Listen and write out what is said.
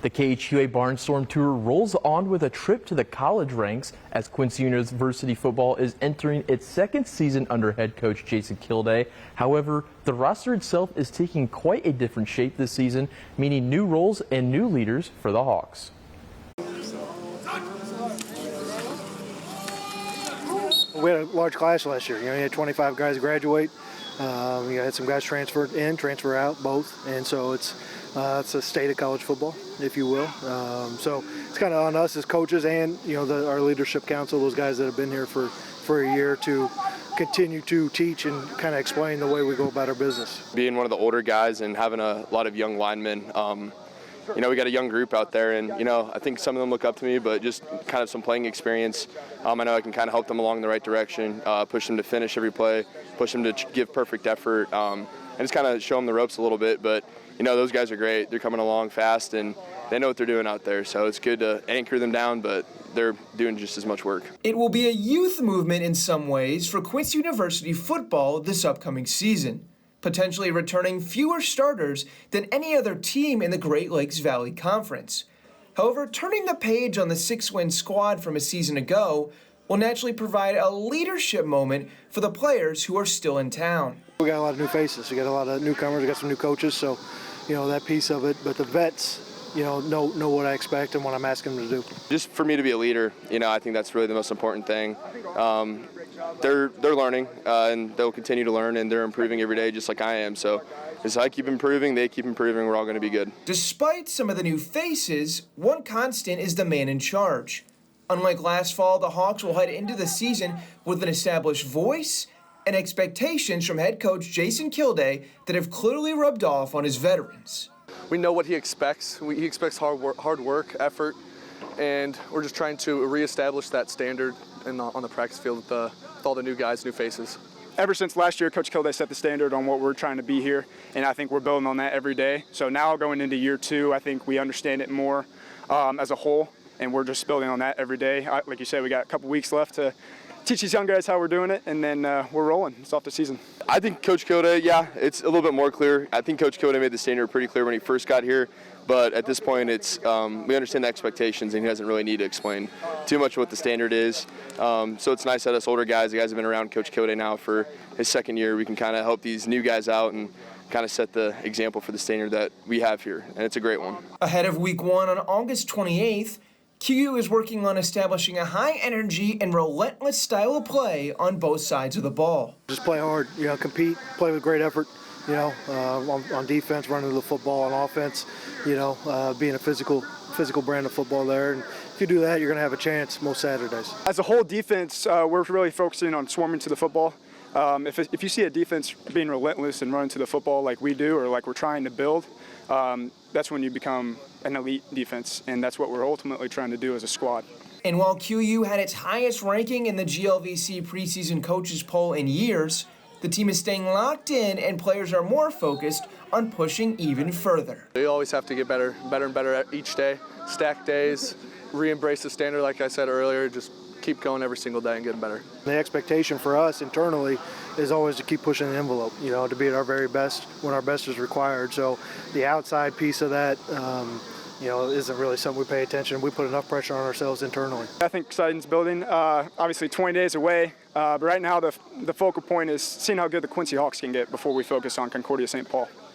The KHQA Barnstorm Tour rolls on with a trip to the college ranks as Quincy University football is entering its second season under head coach Jason Killday. However, the roster itself is taking quite a different shape this season, meaning new roles and new leaders for the Hawks. We had a large class last year. You had 25 guys graduate. We had some guys transfer in, transfer out, both, and so it's a state of college football, if you will. So it's kind of on us as coaches and our leadership council, those guys that have been here for a year, to continue to teach and kind of explain the way we go about our business. Being one of the older guys and having a lot of young linemen, we got a young group out there, and I think some of them look up to me, but just kind of some playing experience. I know I can kind of help them along the right direction, push them to finish every play, push them to give perfect effort, and just kind of show them the ropes a little bit. But those guys are great. They're coming along fast, and they know what they're doing out there. So it's good to anchor them down, but they're doing just as much work. It will be a youth movement in some ways for Quincy University football this upcoming season, potentially returning fewer starters than any other team in the Great Lakes Valley Conference. However, turning the page on the 6-win squad from a season ago will naturally provide a leadership moment for the players who are still in town. We got a lot of new faces. We got a lot of newcomers. We got some new coaches, so that piece of it. But the vets, know what I expect and what I'm asking them to do. Just for me to be a leader, I think that's really the most important thing. They're learning, and they'll continue to learn, and they're improving every day just like I am. So as I keep improving, they keep improving, we're all going to be good. Despite some of the new faces, one constant is the man in charge. Unlike last fall, the Hawks will head into the season with an established voice and expectations from head coach Jason Killday that have clearly rubbed off on his veterans. We know what he expects. He expects hard work, effort, and we're just trying to reestablish that standard on the practice field with all the new guys, new faces. Ever since last year, Coach Killday set the standard on what we're trying to be here, and I think we're building on that every day. So now going into year two, I think we understand it more as a whole, and we're just building on that every day. Like you said, we got a couple weeks left to teach these young guys how we're doing it, and then we're rolling. It's off the season. I think Coach Killday, it's a little bit more clear. I think Coach Killday made the standard pretty clear when he first got here, but at this point, it's we understand the expectations, and he doesn't really need to explain too much what the standard is. So it's nice that us older guys, the guys have been around Coach Killday now for his second year, we can kind of help these new guys out and kind of set the example for the standard that we have here, and it's a great one. Ahead of week one on August 28th, QU is working on establishing a high-energy and relentless style of play on both sides of the ball. Just play hard, compete, play with great effort, on defense, running the football, on offense, being a physical brand of football there. And if you do that, you're going to have a chance most Saturdays. As a whole defense, we're really focusing on swarming to the football. If you see a defense being relentless and running to the football like we do or like we're trying to build, that's when you become an elite defense, and that's what we're ultimately trying to do as a squad. And while QU had its highest ranking in the GLVC preseason coaches poll in years, the team is staying locked in, and players are more focused on pushing even further. You always have to get better and better each day, stack days, re-embrace the standard like I said earlier, just keep going every single day and getting better. The expectation for us internally is always to keep pushing the envelope, to be at our very best when our best is required. So the outside piece of that, isn't really something we pay attention. We put enough pressure on ourselves internally. I think exciting's building. Obviously 20 days away, but right now the focal point is seeing how good the Quincy Hawks can get before we focus on Concordia St. Paul.